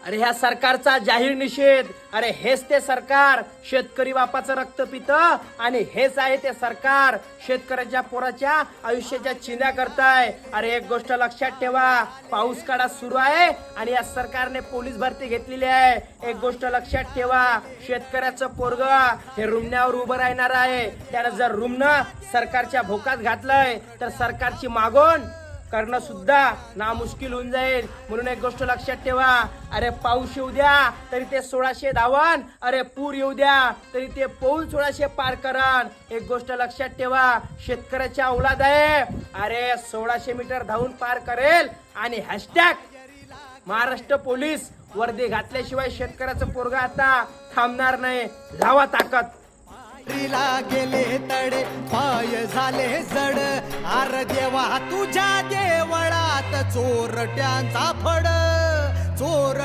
अरे ह्या सरकारचा जाहीर निषेध. अरे हेच ते सरकार शेतकरी बापाचं रक्त पितं आणि हेच आहे ते सरकार शेतकऱ्याच्या पोराच्या आयुष्याच्या चिंध्या करताय. अरे एक गोष्ट लक्षात ठेवा, पाऊस काळा सुरू आहे आणि या सरकारने पोलीस भरती घेतलेली आहे. एक गोष्ट लक्षात ठेवा, शेतकऱ्याचं पोरग हे रुमण्यावर उभं राहणार आहे. त्यानं जर रुमणं सरकारच्या भोकात घातलंय तर सरकारची मागून करणं सुद्धा नामुश्किल होऊन जाईल. म्हणून एक गोष्ट लक्षात ठेवा, अरे पाऊस येऊ द्या तरी ते 1600 धावन, अरे पूर येऊ द्या तरी ते पाऊल 1600 पार करण. एक गोष्ट लक्षात ठेवा, शेतकऱ्याच्या औलाद आहे, अरे 1600 मीटर धावून पार करेल. आणि हॅशटॅग महाराष्ट्र पोलीस वर्दी घातल्याशिवाय शेतकऱ्याचं पोरग आता थांबणार नाही. लावा ताकद. ला गेले तडे पाय झाले जड, आर देवा तुझ्या देवळात चोरट्यांचा फड, चोर